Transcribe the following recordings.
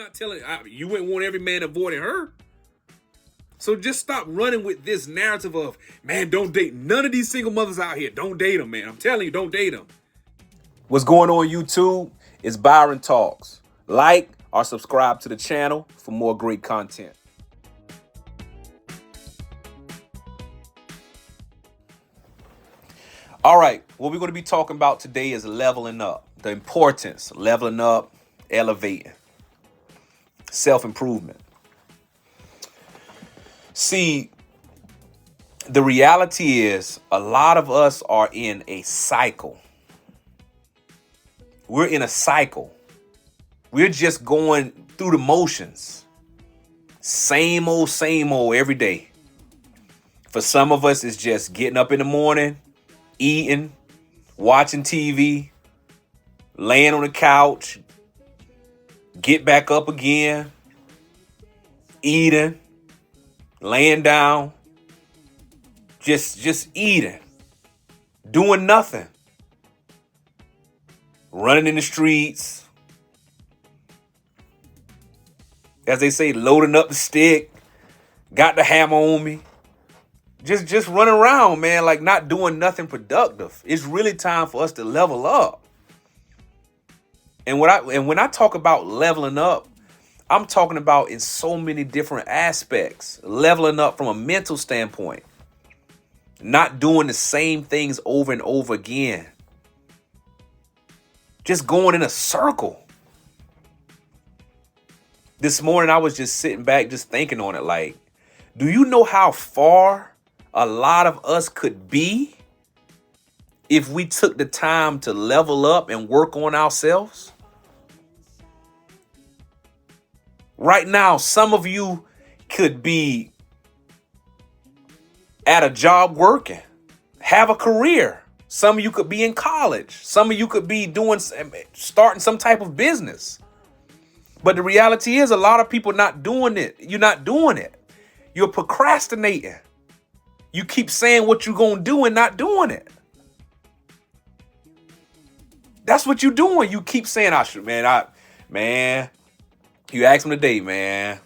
not telling you wouldn't want every man avoiding her. So just stop running with this narrative of, man, don't date none of these single mothers out here. Don't date them, man. I'm telling you, don't date them. What's going on YouTube? It's Byron Talks. Like or subscribe to the channel for more great content. All right, what we're going to be talking about today is leveling up. The importance of leveling up, elevating, self-improvement. See, the reality is a lot of us are in a cycle. We're in a cycle. We're just going through the motions. Same old every day. For some of us, it's just getting up in the morning, eating, watching TV, laying on the couch, get back up again, eating, laying down, just eating, doing nothing, running in the streets, as they say, loading up the stick, got the hammer on me, just running around, man, like not doing nothing productive. It's really time for us to level up. And when I talk about leveling up, I'm talking about in so many different aspects. Leveling up from a mental standpoint. Not doing the same things over and over again. Just going in a circle. This morning I was just sitting back just thinking on it like, do you know how far a lot of us could be if we took the time to level up and work on ourselves? Right now, some of you could be at a job working, have a career. Some of you could be in college. Some of you could be starting some type of business. But the reality is a lot of people not doing it. You're not doing it. You're procrastinating. You keep saying what you're going to do and not doing it. That's what you're doing. You keep saying, man. You ask me today, man,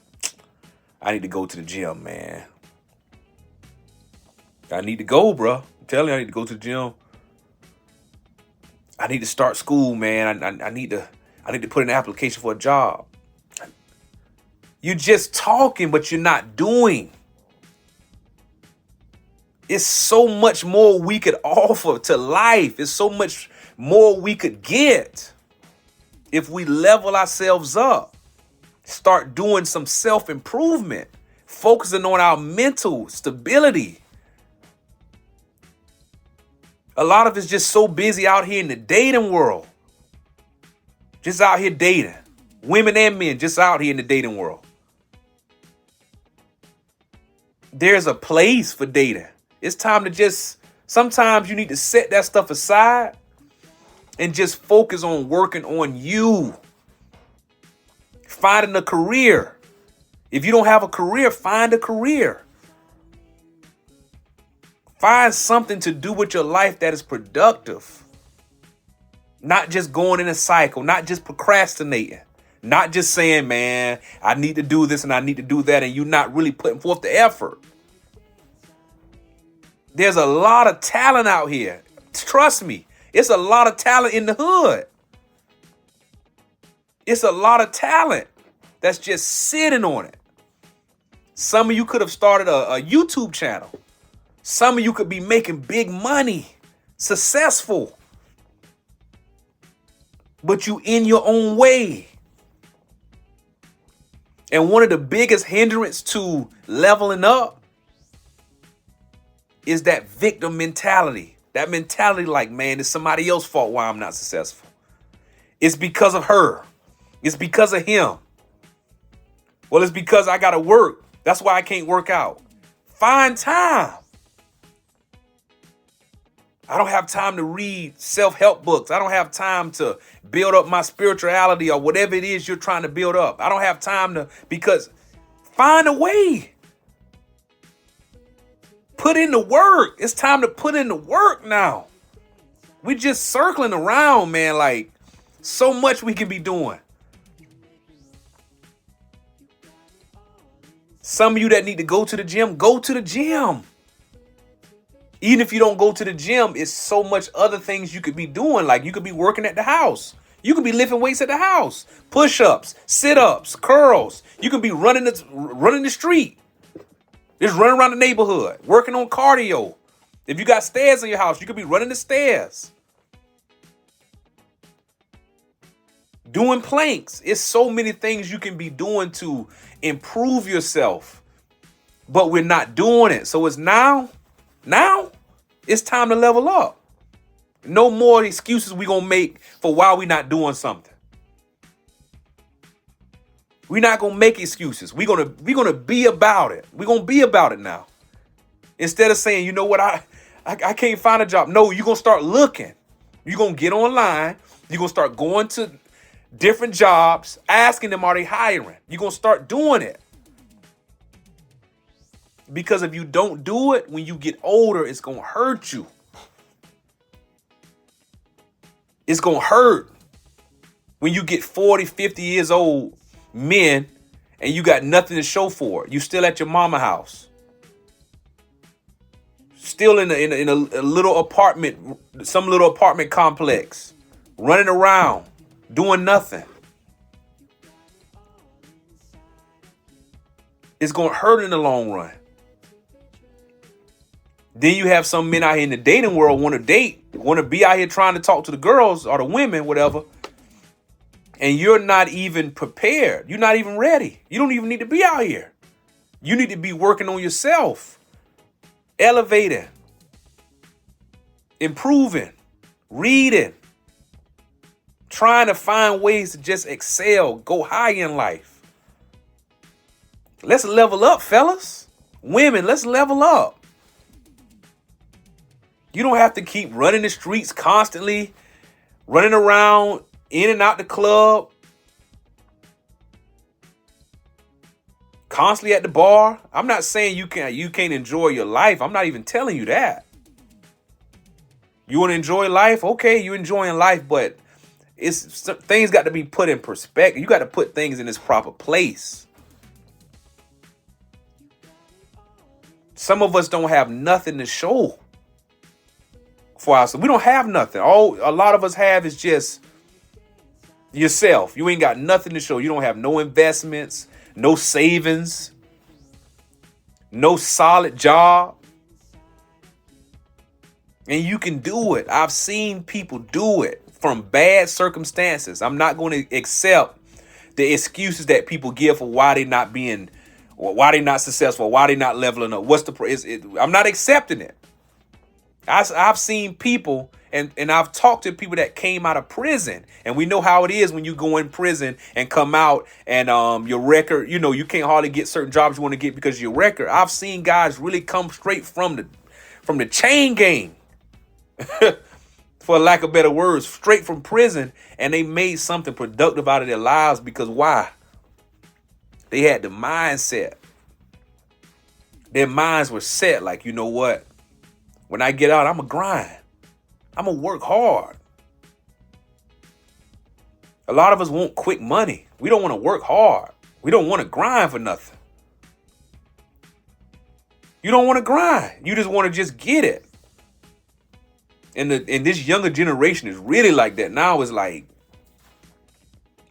I need to go to the gym, man. I need to go, bro. I'm telling you, I need to go to the gym. I need to start school, man. I need to put in an application for a job. You're just talking, but you're not doing. It's so much more we could offer to life. It's so much more we could get if we level ourselves up. Start doing some self-improvement, focusing on our mental stability. A lot of us just so busy out here in the dating world. Just out here dating. Women and men just out here in the dating world. There's a place for dating. It's time to sometimes you need to set that stuff aside and just focus on working on you. Finding a career. If you don't have a career, find a career. Find something to do with your life that is productive. Not just going in a cycle, not just procrastinating, not just saying, man, I need to do this and I need to do that, and you're not really putting forth the effort. There's a lot of talent out here. Trust me, it's a lot of talent in the hood. It's a lot of talent that's just sitting on it. Some of you could have started a YouTube channel. Some of you could be making big money, successful. But you in your own way. And one of the biggest hindrance to leveling up is that victim mentality. That mentality like, man, it's somebody else's fault why I'm not successful. It's because of her. It's because of him. Well, it's because I got to work. That's why I can't work out. Find time. I don't have time to read self-help books. I don't have time to build up my spirituality or whatever it is you're trying to build up. I don't have time because find a way. Put in the work. It's time to put in the work now. We're just circling around, man. Like so much we can be doing. Some of you that need to go to the gym, go to the gym. Even if you don't go to the gym, it's so much other things you could be doing. Like you could be working at the house. You could be lifting weights at the house. Push-ups, sit-ups, curls. You can be running the street. Just running around the neighborhood, working on cardio. If you got stairs in your house, you could be running the stairs. Doing planks. It's so many things you can be doing to improve yourself. But we're not doing it. So it's now it's time to level up. No more excuses we gonna make for why we not doing something. We're not gonna make excuses. We're gonna be about it. We're gonna be about it now. Instead of saying, you know what, I can't find a job. No, you're gonna start looking. You're gonna get online. You're gonna start going to different jobs, asking them, are they hiring? You're gonna start doing it. Because if you don't do it, when you get older, it's gonna hurt you. It's gonna hurt. When you get 40, 50 years old, men, and you got nothing to show for it. You still at your mama house. Still in a little apartment, some little apartment complex, running around, doing nothing. It's going to hurt in the long run. Then you have some men out here in the dating world want to date, want to be out here trying to talk to the girls or the women, whatever. And you're not even prepared. You're not even ready. You don't even need to be out here. You need to be working on yourself, elevating, improving, reading, trying to find ways to just excel, go high in life. Let's level up, fellas. Women, let's level up. You don't have to keep running the streets constantly, running around in and out the club, constantly at the bar. I'm not saying you can't enjoy your life. I'm not even telling you that. You want to enjoy life? Okay, you're enjoying life, but things got to be put in perspective. You got to put things in its proper place. Some of us don't have nothing to show for ourselves. We don't have nothing. All a lot of us have is just yourself. You ain't got nothing to show. You don't have no investments, no savings, no solid job. And you can do it. I've seen people do it from bad circumstances. I'm not going to accept the excuses that people give for why they not being, or why they not successful, why they not leveling up. I'm not accepting it. I've seen people and I've talked to people that came out of prison, and we know how it is when you go in prison and come out and your record, you can't hardly get certain jobs you want to get because of your record. I've seen guys really come straight from the chain gang, for lack of better words, straight from prison, and they made something productive out of their lives because why? They had the mindset. Their minds were set like, you know what? When I get out, I'm going to grind. I'm going to work hard. A lot of us want quick money. We don't want to work hard. We don't want to grind for nothing. You don't want to grind. You just want to just get it. And this younger generation is really like that. Now it's like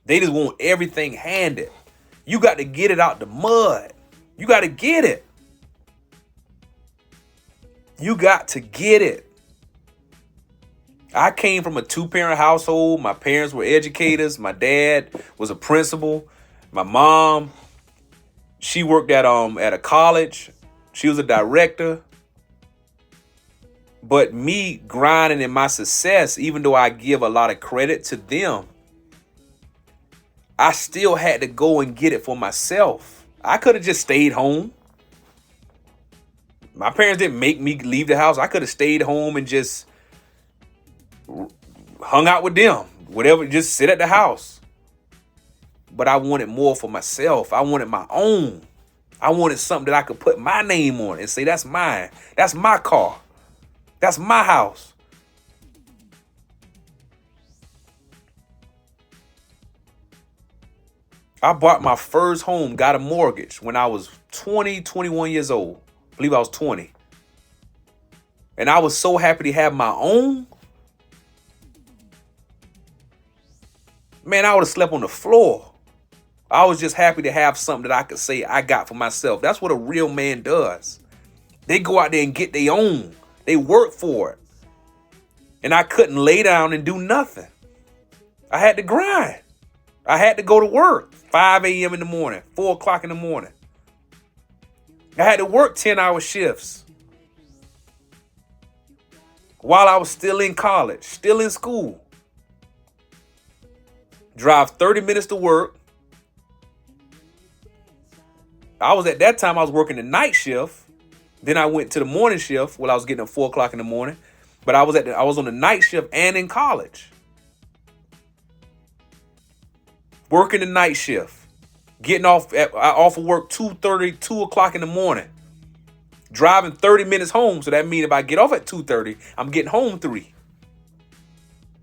they just want everything handed. You got to get it out the mud. You got to get it. You got to get it. I came from a 2-parent household. My parents were educators. My dad was a principal. My mom, she worked at a college. She was a director. But me grinding in my success, even though I give a lot of credit to them, I still had to go and get it for myself. I could have just stayed home. My parents didn't make me leave the house. I could have stayed home and just hung out with them, whatever, just sit at the house. But I wanted more for myself. I wanted my own. I wanted something that I could put my name on and say, that's mine. That's my car. That's my house. I bought my first home, got a mortgage when I was 21 years old. I believe I was 20. And I was so happy to have my own. Man, I would have slept on the floor. I was just happy to have something that I could say I got for myself. That's what a real man does. They go out there and get their own. They work for it. And I couldn't lay down and do nothing. I had to grind. I had to go to work 5 a.m. in the morning, 4 o'clock in the morning. I had to work 10-hour shifts while I was still in college, still in school. Drive 30 minutes to work. I was at that time, I was working the night shift. Then I went to the morning shift while I was getting up 4 o'clock in the morning. But I was on the night shift and in college. Working the night shift. Getting off of work 2:30, 2 o'clock in the morning. Driving 30 minutes home. So that means if I get off at 2:30, I'm getting home 3.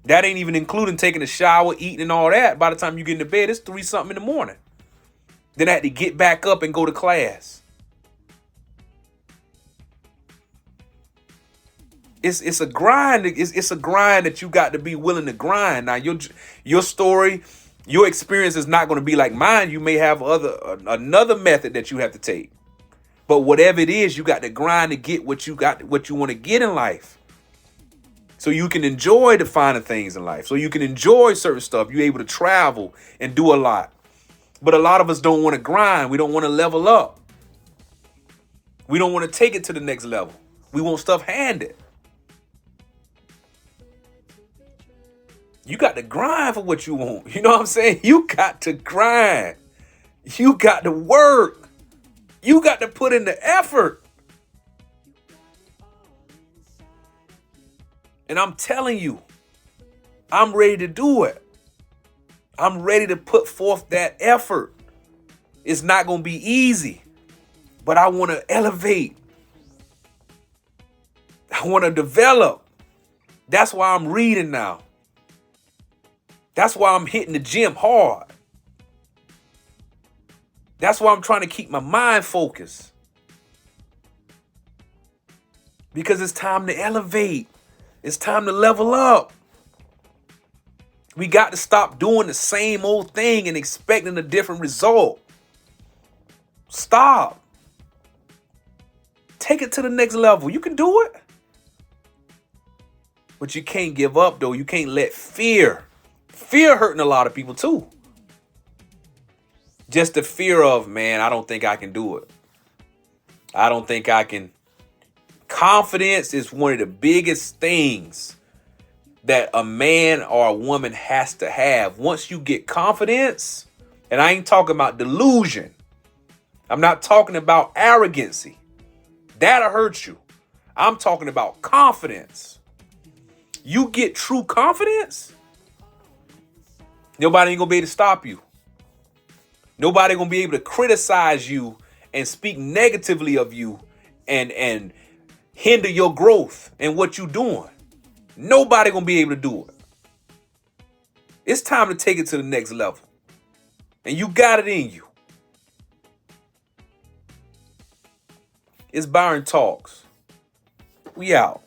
That ain't even including taking a shower, eating and all that. By the time you get into bed, it's 3 something in the morning. Then I had to get back up and go to class. It's a grind. It's a grind that you got to be willing to grind. Now your story, your experience is not going to be like mine. You may have another method that you have to take. But whatever it is, you got to grind to get what you want to get in life. So you can enjoy the finer things in life. So you can enjoy certain stuff. You're able to travel and do a lot. But a lot of us don't want to grind. We don't want to level up. We don't want to take it to the next level. We want stuff handed. You got to grind for what you want. You know what I'm saying? You got to grind. You got to work. You got to put in the effort. And I'm telling you, I'm ready to do it. I'm ready to put forth that effort. It's not going to be easy, but I want to elevate. I want to develop. That's why I'm reading now. That's why I'm hitting the gym hard. That's why I'm trying to keep my mind focused. Because it's time to elevate. It's time to level up. We got to stop doing the same old thing and expecting a different result. Stop. Take it to the next level. You can do it. But you can't give up, though. You can't let fear hurting a lot of people, too. Just the fear of, man, I don't think I can do it. I don't think I can. Confidence is one of the biggest things that a man or a woman has to have. Once you get confidence, and I ain't talking about delusion. I'm not talking about arrogancy. That'll hurt you. I'm talking about confidence. You get true confidence, nobody ain't gonna be able to stop you. Nobody gonna be able to criticize you and speak negatively of you and hinder your growth and what you doing. Nobody gonna be able to do it. It's time to take it to the next level. And you got it in you. It's Byron Talks. We out.